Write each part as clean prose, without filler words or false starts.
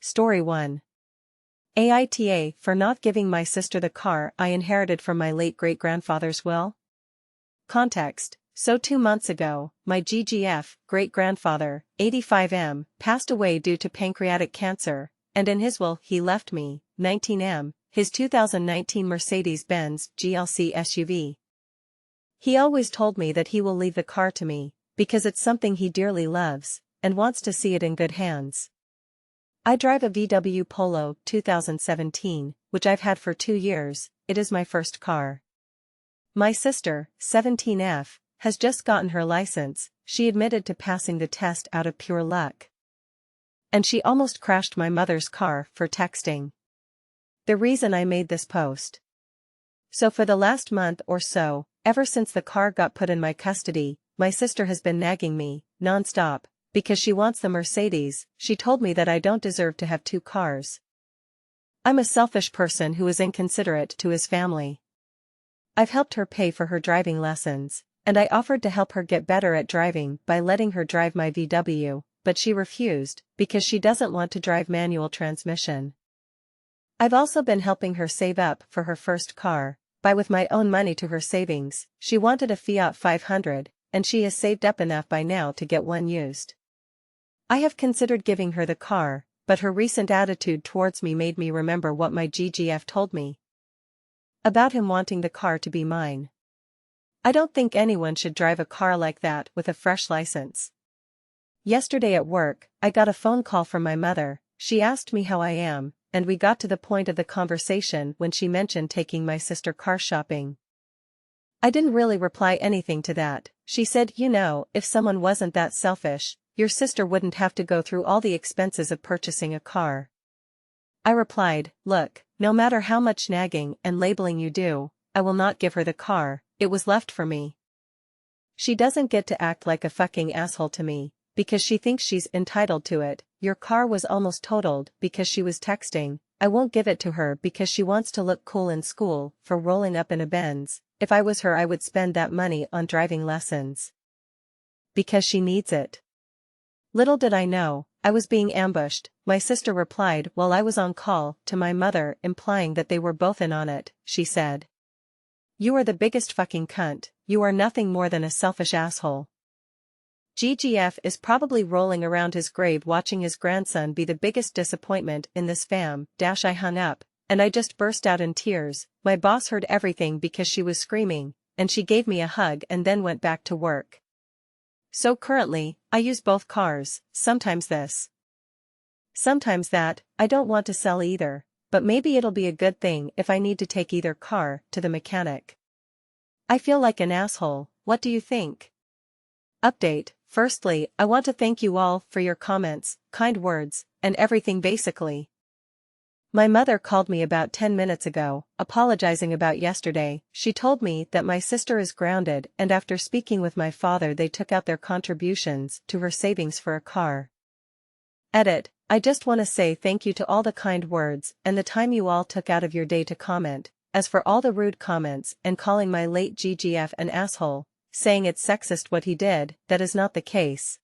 Story 1. AITA for not giving my sister the car I inherited from my late great-grandfather's will? Context. So 2 months ago, my GGF, great-grandfather, 85M, passed away due to pancreatic cancer, and in his will he left me, 19M, his 2019 Mercedes-Benz GLC SUV. He always told me that he will leave the car to me, because it's something he dearly loves, and wants to see it in good hands. I drive a VW Polo 2017, which I've had for 2 years. It is my first car. My sister, 17F, has just gotten her license. She admitted to passing the test out of pure luck. And she almost crashed my mother's car for texting. The reason I made this post. So for the last month or so, ever since the car got put in my custody, my sister has been nagging me, non-stop, because she wants the Mercedes. She told me that I don't deserve to have 2 cars. I'm a selfish person who is inconsiderate to his family. I've helped her pay for her driving lessons, and I offered to help her get better at driving by letting her drive my VW, but she refused, because she doesn't want to drive manual transmission. I've also been helping her save up for her first car, by with my own money to her savings. She wanted a Fiat 500, and she has saved up enough by now to get one used. I have considered giving her the car, but her recent attitude towards me made me remember what my GGF told me about him wanting the car to be mine. I don't think anyone should drive a car like that with a fresh license. Yesterday at work, I got a phone call from my mother. She asked me how I am, and we got to the point of the conversation when she mentioned taking my sister car shopping. I didn't really reply anything to that. She said, if someone wasn't that selfish, your sister wouldn't have to go through all the expenses of purchasing a car. I replied, look, no matter how much nagging and labeling you do, I will not give her the car. It was left for me. She doesn't get to act like a fucking asshole to me, because she thinks she's entitled to it. Your car was almost totaled because she was texting. I won't give it to her because she wants to look cool in school for rolling up in a Benz. If I was her, I would spend that money on driving lessons. Because she needs it. Little did I know, I was being ambushed. My sister replied while I was on call to my mother, implying that they were both in on it. She said, "You are the biggest fucking cunt. You are nothing more than a selfish asshole." GGF is probably rolling around his grave watching his grandson be the biggest disappointment in this fam. I hung up, and I just burst out in tears. My boss heard everything because she was screaming, and she gave me a hug and then went back to work. So currently, I use both cars, sometimes this, sometimes that. I don't want to sell either, but maybe it'll be a good thing if I need to take either car to the mechanic. I feel like an asshole. What do you think? Update. Firstly, I want to thank you all for your comments, kind words, and everything basically. My mother called me about 10 minutes ago, apologizing about yesterday. She told me that my sister is grounded, and after speaking with my father they took out their contributions to her savings for a car. Edit. I just want to say thank you to all the kind words and the time you all took out of your day to comment. As for all the rude comments and calling my late GGF an asshole, saying it's sexist what he did, that is not the case.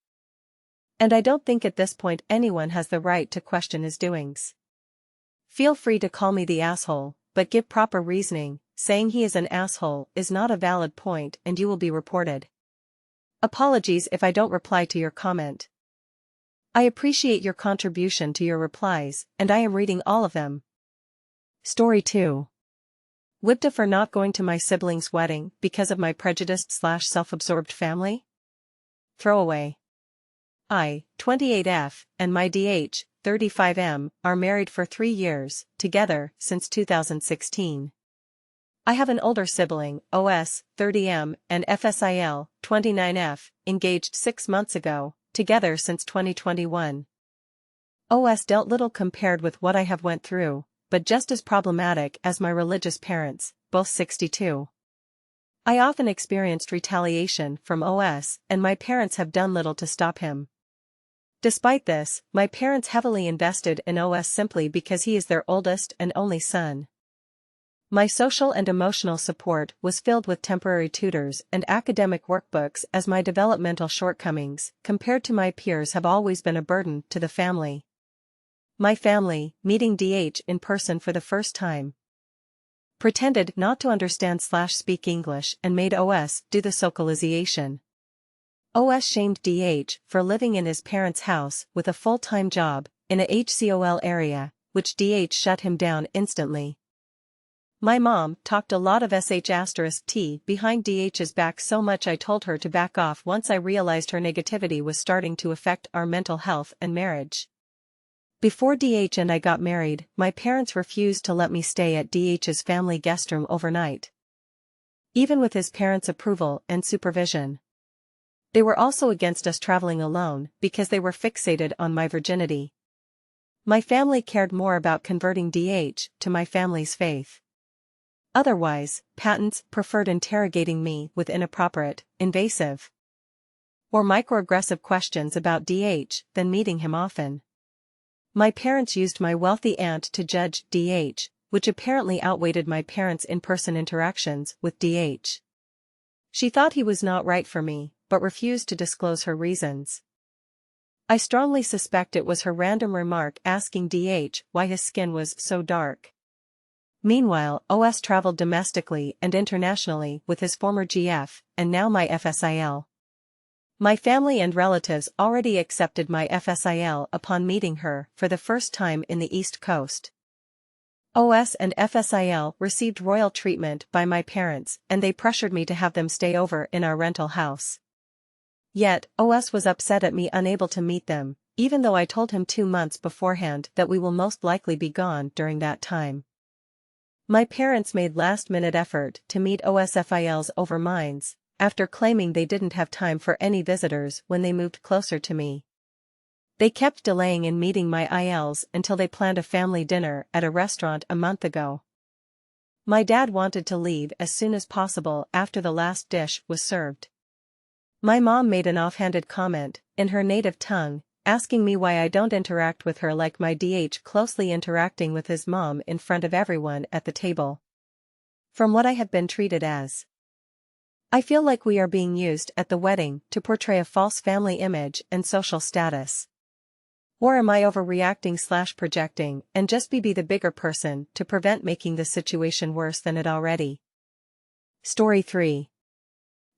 And I don't think at this point anyone has the right to question his doings. Feel free to call me the asshole, but give proper reasoning. Saying he is an asshole is not a valid point and you will be reported. Apologies if I don't reply to your comment. I appreciate your contribution to your replies, and I am reading all of them. Story 2. Whipped for not going to my sibling's wedding because of my prejudiced/self-absorbed family? Throwaway. I, 28F, and my DH, 35M, are married for 3 years, together, since 2016. I have an older sibling, OS, 30M, and FSIL, 29F, engaged 6 months ago, together since 2021. OS dealt little compared with what I have went through, but just as problematic as my religious parents, both 62. I often experienced retaliation from OS, and my parents have done little to stop him. Despite this, my parents heavily invested in OS simply because he is their oldest and only son. My social and emotional support was filled with temporary tutors and academic workbooks, as my developmental shortcomings, compared to my peers, have always been a burden to the family. My family, meeting DH in person for the first time. Pretended not to understand/speak English and made OS do the socialization. OS shamed DH for living in his parents' house with a full-time job in a HCOL area, which DH shut him down instantly. My mom talked a lot of sh*t behind DH's back, so much I told her to back off once I realized her negativity was starting to affect our mental health and marriage. Before DH and I got married, my parents refused to let me stay at DH's family guest room overnight, even with his parents' approval and supervision. They were also against us traveling alone because they were fixated on my virginity. My family cared more about converting DH to my family's faith. Otherwise, patents preferred interrogating me with inappropriate, invasive, or microaggressive questions about DH than meeting him often. My parents used my wealthy aunt to judge DH, which apparently outweighed my parents' in-person interactions with DH. She thought he was not right for me, but refused to disclose her reasons. I strongly suspect it was her random remark asking DH why his skin was so dark. Meanwhile, OS traveled domestically and internationally with his former GF, and now my FSIL. My family and relatives already accepted my FSIL upon meeting her for the first time in the East Coast. OS and FSIL received royal treatment by my parents, and they pressured me to have them stay over in our rental house. Yet, OS was upset at me unable to meet them, even though I told him 2 months beforehand that we will most likely be gone during that time. My parents made last-minute effort to meet OSFILs over mines, after claiming they didn't have time for any visitors when they moved closer to me. They kept delaying in meeting my ILs until they planned a family dinner at a restaurant a month ago. My dad wanted to leave as soon as possible after the last dish was served. My mom made an offhanded comment, in her native tongue, asking me why I don't interact with her like my DH closely interacting with his mom in front of everyone at the table. From what I have been treated as, I feel like we are being used at the wedding to portray a false family image and social status. Or am I overreacting/projecting and just be the bigger person to prevent making the situation worse than it already? Story 3.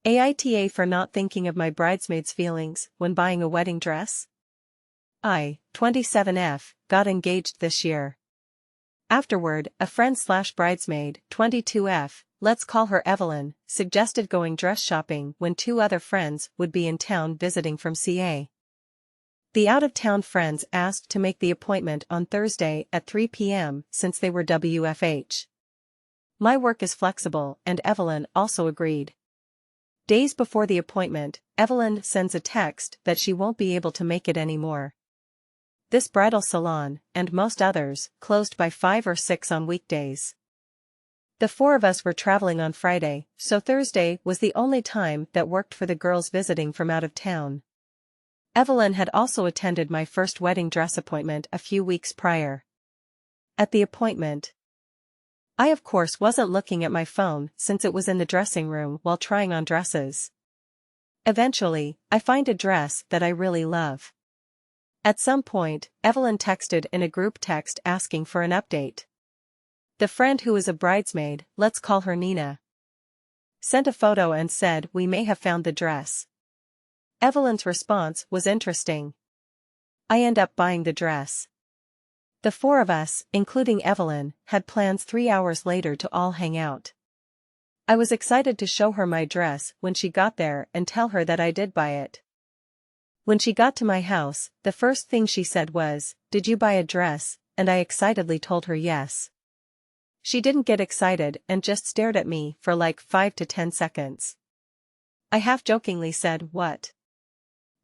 AITA for not thinking of my bridesmaid's feelings when buying a wedding dress? I, 27F, got engaged this year. Afterward, a friend/bridesmaid, 22F, let's call her Evelyn, suggested going dress shopping when 2 other friends would be in town visiting from CA. The out-of-town friends asked to make the appointment on Thursday at 3 p.m. since they were WFH. My work is flexible, and Evelyn also agreed. Days before the appointment, Evelyn sends a text that she won't be able to make it anymore. This bridal salon, and most others, closed by 5 or 6 on weekdays. The 4 of us were traveling on Friday, so Thursday was the only time that worked for the girls visiting from out of town. Evelyn had also attended my first wedding dress appointment a few weeks prior. At the appointment, I of course wasn't looking at my phone since it was in the dressing room while trying on dresses. Eventually, I find a dress that I really love. At some point, Evelyn texted in a group text asking for an update. The friend who is a bridesmaid, let's call her Nina, sent a photo and said we may have found the dress. Evelyn's response was interesting. I end up buying the dress. The 4 of us, including Evelyn, had plans 3 hours later to all hang out. I was excited to show her my dress when she got there and tell her that I did buy it. When she got to my house, the first thing she said was, "Did you buy a dress?" and I excitedly told her yes. She didn't get excited and just stared at me for like 5 to 10 seconds. I half-jokingly said, "What?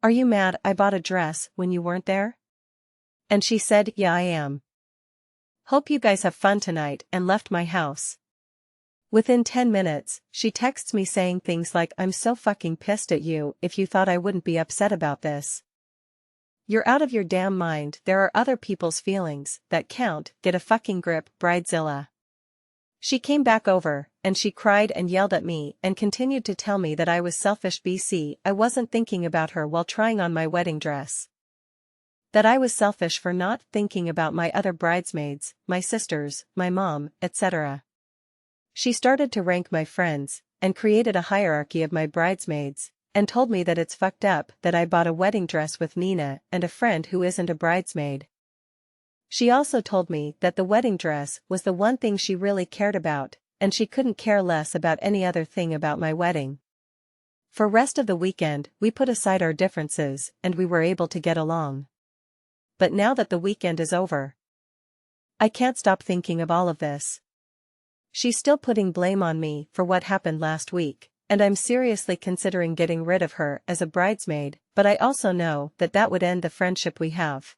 Are you mad I bought a dress when you weren't there?" And she said, "Yeah, I am. Hope you guys have fun tonight," and left my house. Within 10 minutes, she texts me saying things like, "I'm so fucking pissed at you if you thought I wouldn't be upset about this. You're out of your damn mind, there are other people's feelings that count, get a fucking grip, bridezilla." She came back over, and she cried and yelled at me and continued to tell me that I was selfish. I wasn't thinking about her while trying on my wedding dress. That I was selfish for not thinking about my other bridesmaids, my sisters, my mom, etc. She started to rank my friends, and created a hierarchy of my bridesmaids, and told me that it's fucked up that I bought a wedding dress with Nina and a friend who isn't a bridesmaid. She also told me that the wedding dress was the one thing she really cared about, and she couldn't care less about any other thing about my wedding. For rest of the weekend, we put aside our differences, and we were able to get along. But now that the weekend is over, I can't stop thinking of all of this. She's still putting blame on me for what happened last week, and I'm seriously considering getting rid of her as a bridesmaid, but I also know that that would end the friendship we have.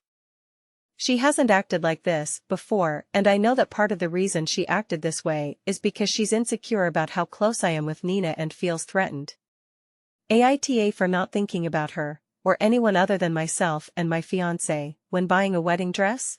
She hasn't acted like this before, and I know that part of the reason she acted this way is because she's insecure about how close I am with Nina and feels threatened. AITA for not thinking about her, or anyone other than myself and my fiancé, when buying a wedding dress?